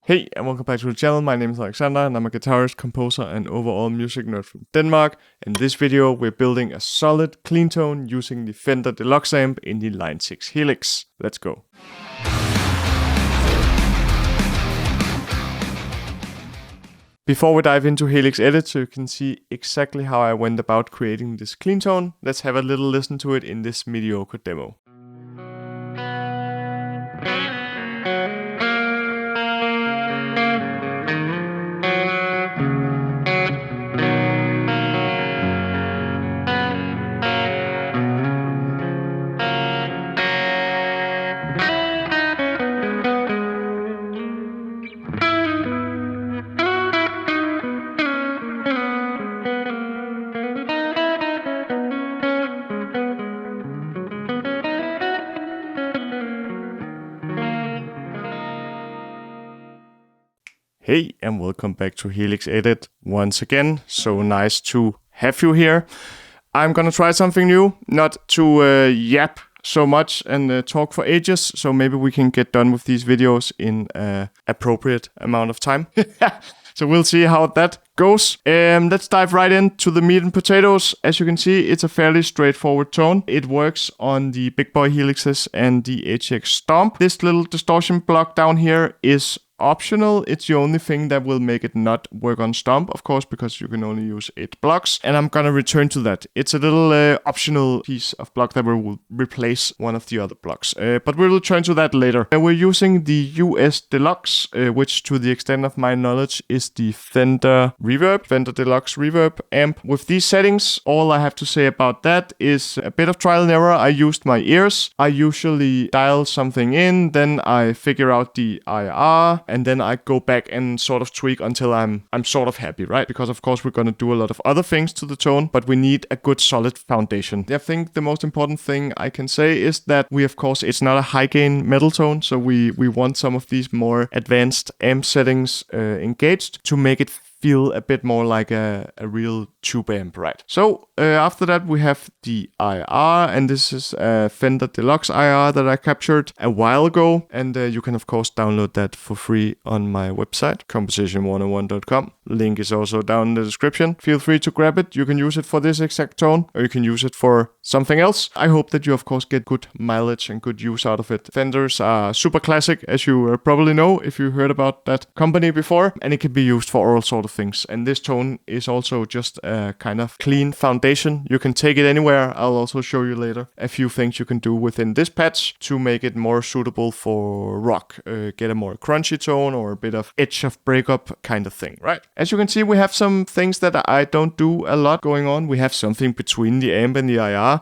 Hey, and welcome back to the channel. My name is Alexander, and I'm a guitarist, composer, and overall music nerd from Denmark. In this video, we're building a solid, clean tone using the Fender Deluxe amp in the Line6 Helix. Let's go. Before we dive into Helix Edit, so you can see exactly how I went about creating this clean tone, let's have a little listen to it in this mediocre demo. Hey, and welcome back to Helix Edit once again. So nice to have you here. I'm gonna try something new, not to yap so much and talk for ages, so maybe we can get done with these videos in appropriate amount of time. So we'll see how that goes. Let's dive right into the meat and potatoes. As you can see, it's a fairly straightforward tone. It works on the big boy Helixes and the HX Stomp. This little distortion block down here is optional. It's the only thing that will make it not work on Stomp, of course, because you can only use 8 blocks. And I'm gonna return to that. It's a little optional piece of block that will replace one of the other blocks. But we'll return to that later. We're using the US Deluxe, which to the extent of my knowledge is the Fender Deluxe Reverb amp. With these settings, all I have to say about that is a bit of trial and error. I used my ears. I usually dial something in, then I figure out the IR, and then I go back and sort of tweak until I'm sort of happy, right? Because of course we're gonna do a lot of other things to the tone, but we need a good solid foundation. I think the most important thing I can say is that it's not a high gain metal tone, so we want some of these more advanced amp settings engaged to make it feel a bit more like a real tube amp, right? So after that we have the IR, and this is a Fender Deluxe IR that I captured a while ago, and you can of course download that for free on my website, composition101.com. Link is also down in the description. Feel free to grab it. You can use it for this exact tone, or you can use it for something else. I hope that you of course get good mileage and good use out of it. Fenders are super classic, as you probably know if you heard about that company before, and it can be used for all sorts of things. And this tone is also just a kind of clean foundation. You can take it anywhere. I'll also show you later a few things you can do within this patch to make it more suitable for rock. Get a more crunchy tone or a bit of edge of breakup kind of thing, right? As you can see, we have some things that I don't do a lot going on. We have something between the amp and the IR.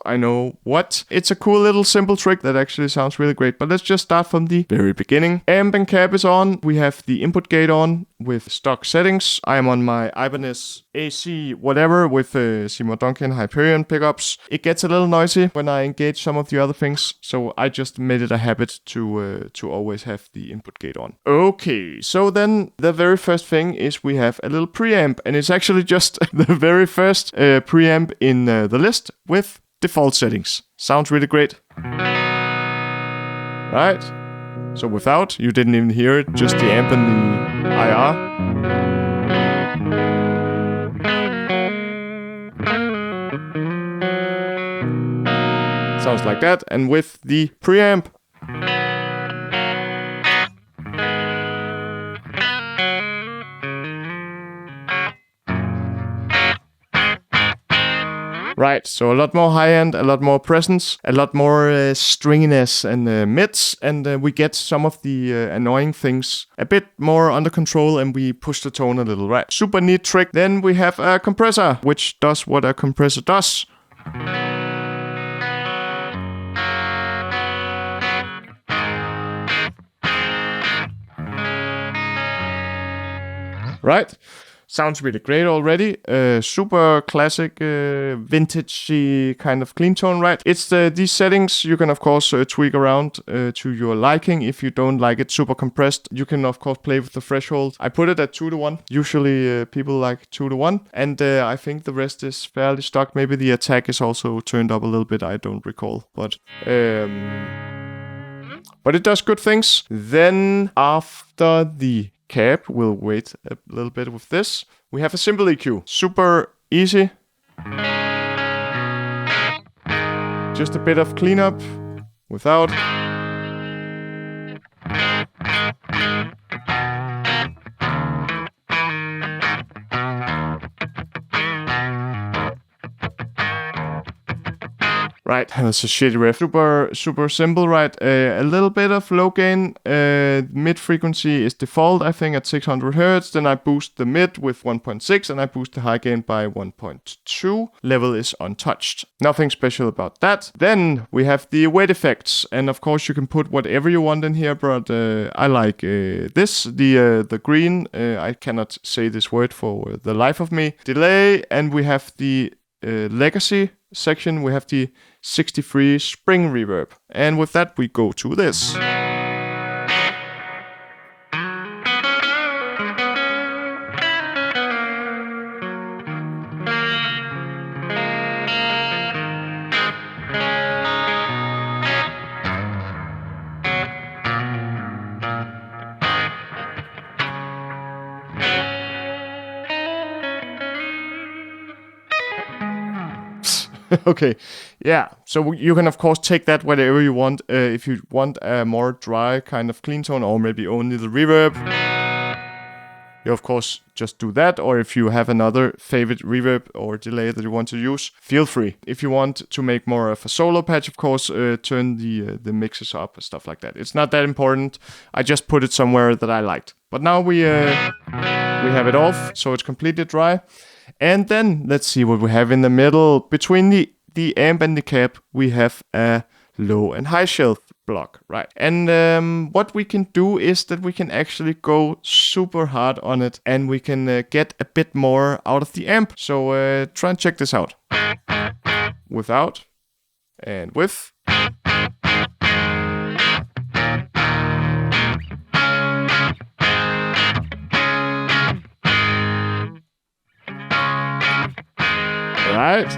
I know what. It's a cool little simple trick that actually sounds really great, but let's just start from the very beginning. Amp and cab is on. We have the input gate on with stock settings. I am on my Ibanez AC whatever with Seymour Duncan Hyperion pickups. It gets a little noisy when I engage some of the other things, so I just made it a habit to always have the input gate on. Okay, so then the very first thing is we have a little preamp, and it's actually just the very first preamp in the list with default settings. Sounds really great. Right? So without, you didn't even hear it, just the amp and the IR. Sounds like that. And with the preamp, right, so a lot more high-end, a lot more presence, a lot more stringiness and mids, and we get some of the annoying things a bit more under control, and we push the tone a little, right? Super neat trick. Then we have a compressor, which does what a compressor does. Right? Sounds really great already. Super classic, vintagey kind of clean tone, right? It's these settings you can of course tweak around to your liking. If you don't like it super compressed, you can of course play with the threshold. I put it at 2:1. Usually people like 2:1, and I think the rest is fairly stock. Maybe the attack is also turned up a little bit. I don't recall, but but it does good things. Then after the cab, we'll wait a little bit with this. We have a simple EQ. Super easy. Just a bit of cleanup without. Right, that's a shitty riff. Super simple, right? A little bit of low gain. Mid frequency is default, I think, at 600 Hz. Then I boost the mid with 1.6 and I boost the high gain by 1.2. Level is untouched. Nothing special about that. Then we have the weight effects. And of course, you can put whatever you want in here, but I like this, the green. I cannot say this word for the life of me. Delay, and we have the legacy section. We have the 63 spring reverb. And with that, we go to this. Okay, yeah, so you can of course take that whatever you want. If you want a more dry kind of clean tone, or maybe only the reverb, you of course just do that. Or if you have another favorite reverb or delay that you want to use, feel free. If you want to make more of a solo patch, of course, turn the mixes up and stuff like that. It's not that important. I just put it somewhere that I liked. But now we have it off, so it's completely dry. And then let's see what we have in the middle. Between the amp and the cab, we have a low and high shelf block, right? And what we can do is that we can actually go super hard on it, and we can get a bit more out of the amp. So try and check this out. Without and with. Right.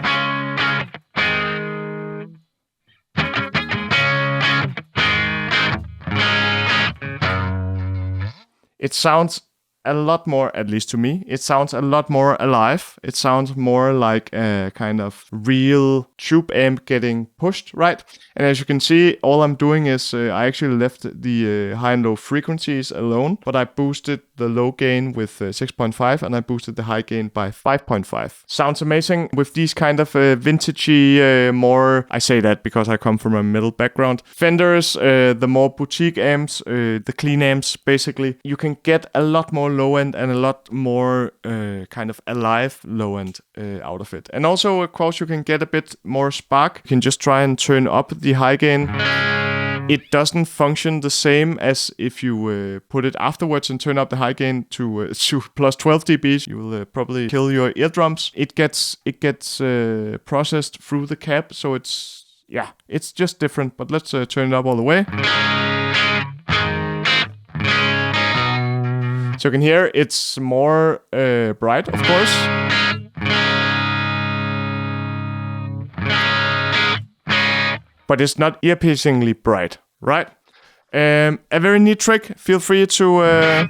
It sounds a lot more, at least to me, it sounds a lot more alive. It sounds more like a kind of real tube amp getting pushed, right? And as you can see, all I'm doing is I actually left the high and low frequencies alone, but I boosted the low gain with 6.5 and I boosted the high gain by 5.5. Sounds amazing with these kind of vintagey, more, I say that because I come from a metal background, Fenders, the more boutique amps, the clean amps, basically. You can get a lot more low end and a lot more kind of alive low end out of it. And also, of course, you can get a bit more spark. You can just try and turn up the high gain. It doesn't function the same as if you put it afterwards and turn up the high gain to plus 12 dB. You will probably kill your eardrums. It gets processed through the cab, so it's just different. But let's turn it up all the way. So you can hear it's more bright, of course. But it's not ear-piercingly bright, right? A very neat trick. Feel free to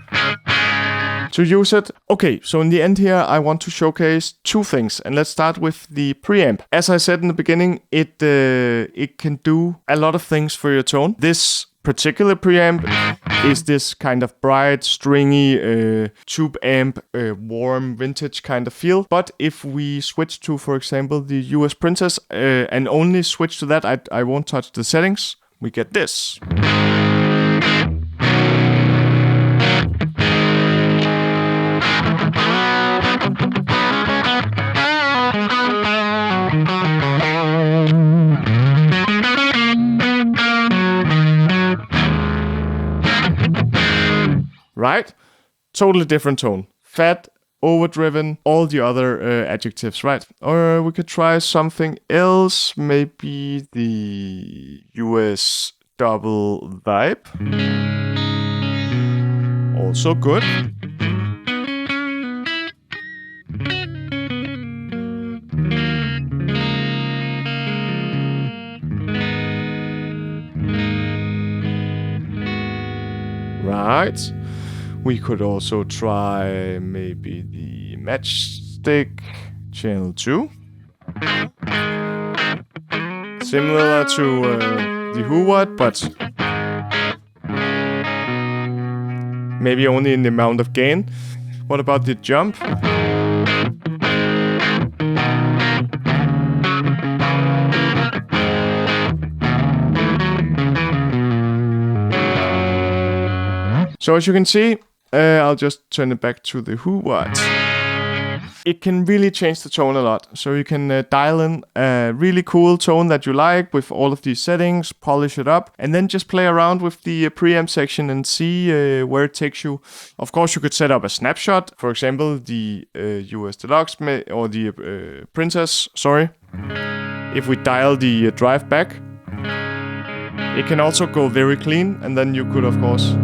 use it. Okay, so in the end here, I want to showcase two things. And let's start with the preamp. As I said in the beginning, it can do a lot of things for your tone. This particular preamp is this kind of bright, stringy, tube amp, warm, vintage kind of feel. But if we switch to, for example, the US Princess and only switch to that, I won't touch the settings, we get this. Right? Totally different tone. Fat, overdriven, all the other adjectives, right? Or we could try something else, maybe the US double vibe. Also good. white. We could also try maybe the matchstick channel 2. Similar to the Huwatt, but maybe only in the amount of gain. What about the jump? So as you can see, I'll just turn it back to the Huwatt. It can really change the tone a lot. So you can dial in a really cool tone that you like with all of these settings, polish it up, and then just play around with the preamp section and see where it takes you. Of course, you could set up a snapshot. For example, the US Deluxe or the Princess, sorry. If we dial the drive back, it can also go very clean, and then you could, of course,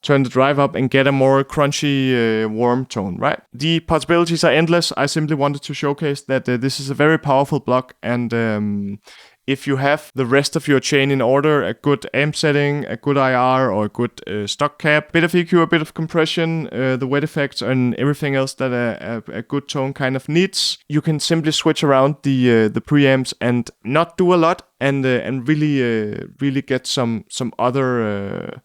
turn the drive up and get a more crunchy, warm tone, right? The possibilities are endless. I simply wanted to showcase that this is a very powerful block, and if you have the rest of your chain in order, a good amp setting, a good IR, or a good stock cap, bit of EQ, a bit of compression, the wet effects, and everything else that a good tone kind of needs, you can simply switch around the preamps and not do a lot, and really get some other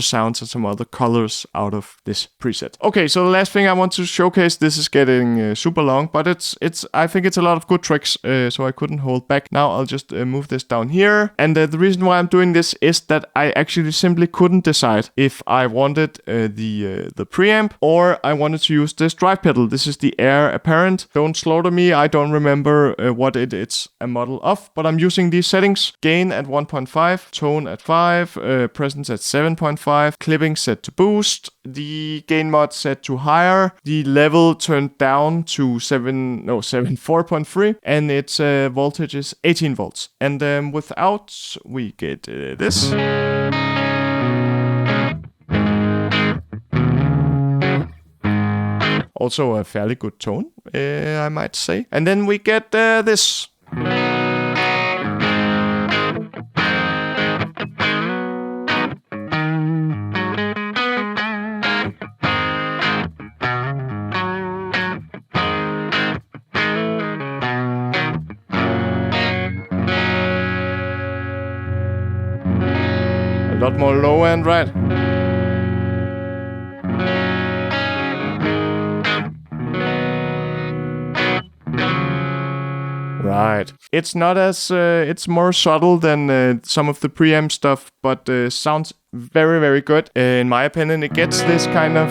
sounds and some other colors out of this preset. Okay, so the last thing I want to showcase, this is getting super long, but I think it's a lot of good tricks, so I couldn't hold back. Now I'll just move this down here, and the reason why I'm doing this is that I actually simply couldn't decide if I wanted the preamp or I wanted to use this drive pedal. This is the Air Apparent. Don't slaughter me, I don't remember what it's a model of, but I'm using these settings: gain at 1.5, tone at 5, presence at 7.5, clipping set to boost, the gain mod set to higher, the level turned down to 4.3, and its voltage is 18 volts. And without, we get this. Also a fairly good tone, I might say. And then we get this. A lot more low end, right? Right. It's not as, it's more subtle than some of the preamp stuff, but sounds very, very good. In my opinion, it gets this kind of,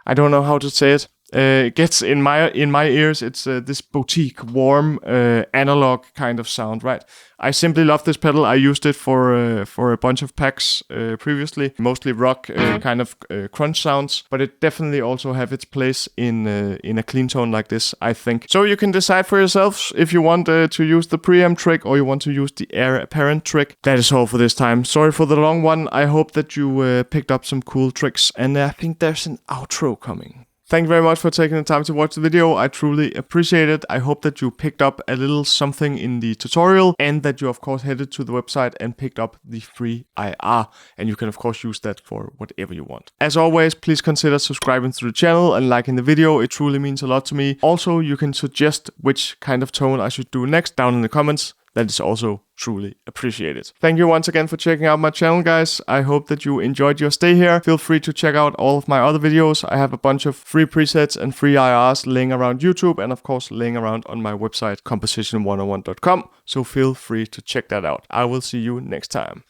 I don't know how to say it. It gets in my ears. It's this boutique, warm, analog kind of sound, right? I simply love this pedal. I used it for a bunch of packs previously, mostly rock kind of crunch sounds, but it definitely also have its place in a clean tone like this, I think. So you can decide for yourselves if you want to use the preamp trick or you want to use the Air Apparent trick. That is all for this time. Sorry for the long one. I hope that you picked up some cool tricks, and I think there's an outro coming. Thank you very much for taking the time to watch the video. I truly appreciate it. I hope that you picked up a little something in the tutorial, and that you of course headed to the website and picked up the free IR. And you can of course use that for whatever you want. As always, please consider subscribing to the channel and liking the video. It truly means a lot to me. Also, you can suggest which kind of tone I should do next down in the comments. That is also truly appreciated. Thank you once again for checking out my channel, guys. I hope that you enjoyed your stay here. Feel free to check out all of my other videos. I have a bunch of free presets and free IRs laying around YouTube, and of course laying around on my website composition101.com. So feel free to check that out. I will see you next time.